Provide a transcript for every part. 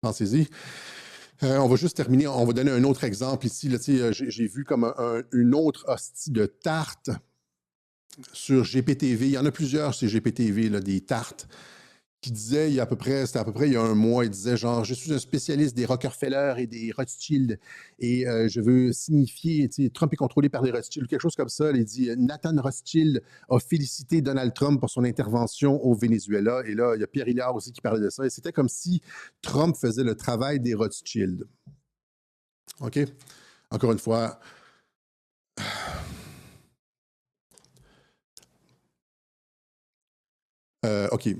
Pensez-y. On va juste terminer, on va donner un autre exemple ici. J'ai vu comme une autre hostie de tarte sur GPTV. Il y en a plusieurs sur GPTV, là, des tartes, qui disaient, c'était à peu près il y a un mois, il disait genre, je suis un spécialiste des Rockefeller et des Rothschild et je veux signifier, tu sais, Trump est contrôlé par les Rothschild, quelque chose comme ça. Il dit, Nathan Rothschild a félicité Donald Trump pour son intervention au Venezuela. Et là, il y a Pierre Hilliard aussi qui parlait de ça. Et c'était comme si Trump faisait le travail des Rothschild. OK? Encore une fois, OK.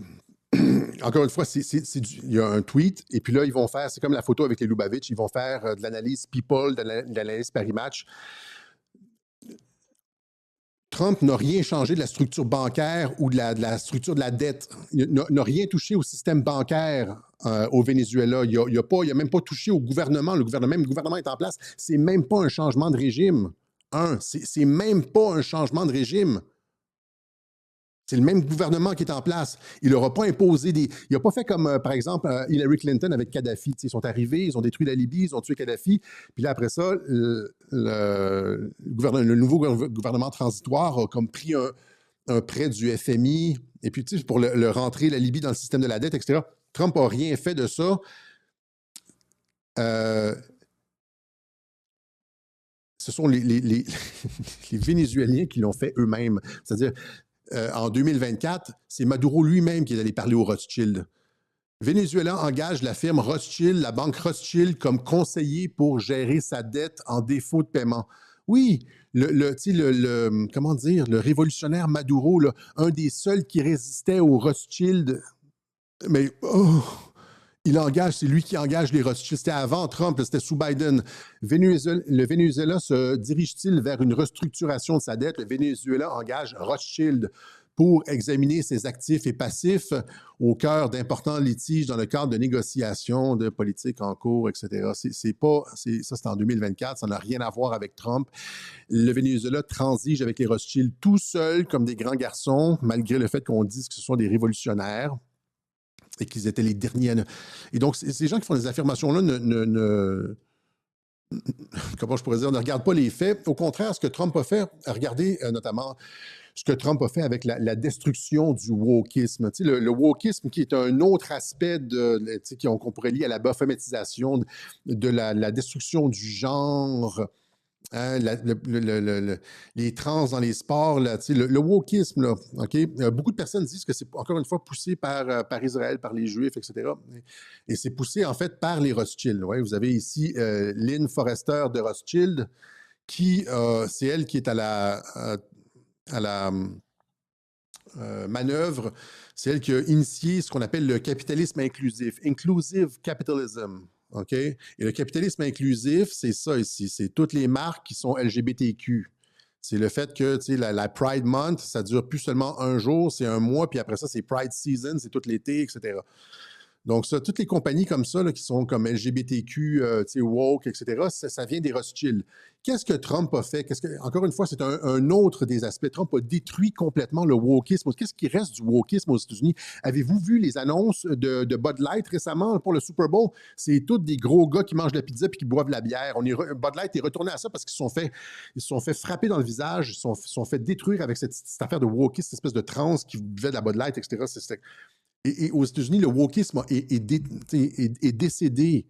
Encore une fois, il y a un tweet, et puis là, ils vont faire, c'est comme la photo avec les Lubavitch, ils vont faire de l'analyse People, de l'analyse Parimatch. Trump n'a rien changé de la structure bancaire ou de la structure de la dette. Il n'a rien touché au système bancaire au Venezuela. Il n'a même pas touché au gouvernement. Le gouvernement est en place. C'est même pas un changement de régime. C'est même pas un changement de régime. C'est le même gouvernement qui est en place. Il n'aura pas imposé des. Il n'a pas fait comme, par exemple, Hillary Clinton avec Kadhafi. Ils sont arrivés, ils ont détruit la Libye, ils ont tué Kadhafi. Puis là, après ça, le nouveau gouvernement transitoire a comme pris un prêt du FMI. Et puis, pour le rentrer la Libye dans le système de la dette, etc. Trump n'a rien fait de ça. Ce sont les Vénézuéliens qui l'ont fait eux-mêmes. C'est-à-dire, en 2024, c'est Maduro lui-même qui est allé parler aux Rothschild. Venezuela engage la firme Rothschild, la banque Rothschild, comme conseiller pour gérer sa dette en défaut de paiement. Oui, comment dire, le révolutionnaire Maduro, là, un des seuls qui résistait aux Rothschild, mais c'est lui qui engage les Rothschild. C'était avant Trump, c'était sous Biden. Le Venezuela se dirige-t-il vers une restructuration de sa dette? Le Venezuela engage Rothschild pour examiner ses actifs et passifs au cœur d'importants litiges dans le cadre de négociations de politique en cours, etc. Ça, c'est en 2024. Ça n'a rien à voir avec Trump. Le Venezuela transige avec les Rothschild tout seul, comme des grands garçons, malgré le fait qu'on dise que ce sont des révolutionnaires et qu'ils étaient les derniers. Et donc, ces gens qui font des affirmations-là comment je pourrais dire, ne regardent pas les faits. Au contraire, ce que Trump a fait, regardez notamment ce que Trump a fait avec la destruction du wokisme. Le wokisme qui est un autre aspect qu'on pourrait lier à la baphométisation, de la destruction du genre, hein, les trans dans les sports, là, le wokisme, là, OK? Beaucoup de personnes disent que c'est encore une fois poussé par Israël, par les Juifs, etc. Et c'est poussé en fait par les Rothschild. Ouais? Vous avez ici Lynn Forrester de Rothschild, c'est elle qui est à la manœuvre. C'est elle qui a initié ce qu'on appelle le capitalisme inclusif, inclusive capitalism. OK? Et le capitalisme inclusif, c'est ça ici. C'est toutes les marques qui sont LGBTQ. C'est le fait que la Pride Month, ça dure plus seulement un jour, c'est un mois, puis après ça, c'est Pride Season, c'est tout l'été, etc. Donc, ça, toutes les compagnies comme ça, là, qui sont comme LGBTQ, woke, etc., ça vient des Rothschild. Qu'est-ce que Trump a fait? Encore une fois, c'est un autre des aspects. Trump a détruit complètement le wokisme. Qu'est-ce qui reste du wokisme aux États-Unis? Avez-vous vu les annonces de Bud Light récemment pour le Super Bowl? C'est tous des gros gars qui mangent de la pizza puis qui boivent de la bière. Bud Light est retourné à ça parce qu'ils se sont fait frapper dans le visage, ils se sont fait détruire avec cette affaire de wokisme, cette espèce de trans qui buvait de la Bud Light, etc. Et aux États-Unis, le wokisme est décédé.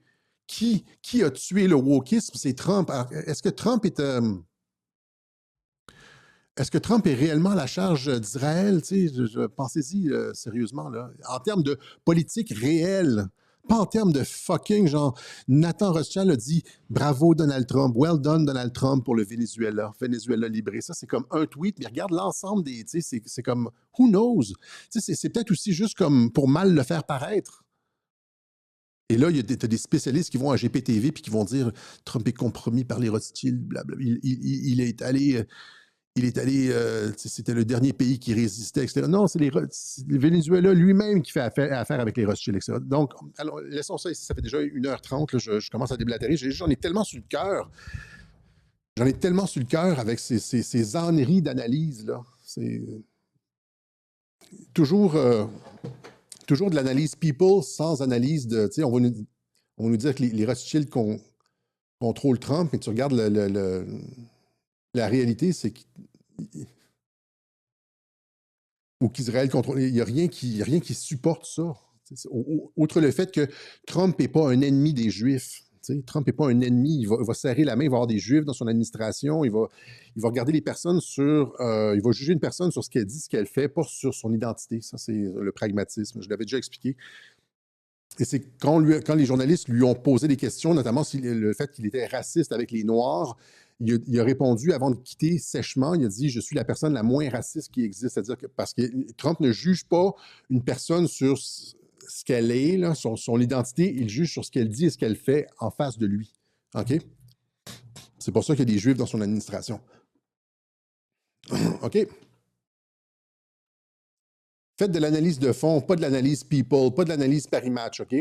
Qui a tué le wokisme? C'est Trump. Alors, est-ce que Trump est réellement à la charge d'Israël? Pensez-y sérieusement, là. En termes de politique réelle, pas en termes de fucking genre. Nathan Rothschild a dit bravo Donald Trump, well done Donald Trump pour le Venezuela, Venezuela libré. Ça, c'est comme un tweet, mais regarde l'ensemble des. C'est comme who knows? C'est peut-être aussi juste comme pour mal le faire paraître. Et là, tu as des spécialistes qui vont à GPTV puis qui vont dire Trump est compromis par les Rothschild, blablabla. Il est allé. C'était le dernier pays qui résistait, etc. Non, c'est le Venezuela lui-même qui fait affaire avec les Rothschild, etc. Donc, alors, laissons ça ici. Ça fait déjà 1h30. Là, je commence à déblatérer. J'en ai tellement sur le cœur. J'en ai tellement sur le cœur avec ces âneries d'analyse, là. C'est toujours, toujours de l'analyse people sans analyse de, On va nous dire que les Rothschild contrôlent Trump, mais tu regardes la réalité, c'est qu'Israël contrôle. Il n'y a rien qui supporte ça. Outre le fait que Trump n'est pas un ennemi des Juifs. Trump n'est pas un ennemi. Il va serrer la main, il va avoir des Juifs dans son administration. Il va regarder les personnes il va juger une personne sur ce qu'elle dit, ce qu'elle fait, pas sur son identité. Ça, c'est le pragmatisme. Je l'avais déjà expliqué. Et c'est quand les journalistes lui ont posé des questions, notamment le fait qu'il était raciste avec les Noirs, il a répondu avant de quitter sèchement, il a dit « Je suis la personne la moins raciste qui existe ». C'est-à-dire que parce que Trump ne juge pas une personne sur ce qu'elle est, là, son identité, il juge sur ce qu'elle dit et ce qu'elle fait en face de lui. OK? C'est pour ça qu'il y a des Juifs dans son administration. OK? Faites de l'analyse de fond, pas de l'analyse people, pas de l'analyse Paris Match, OK?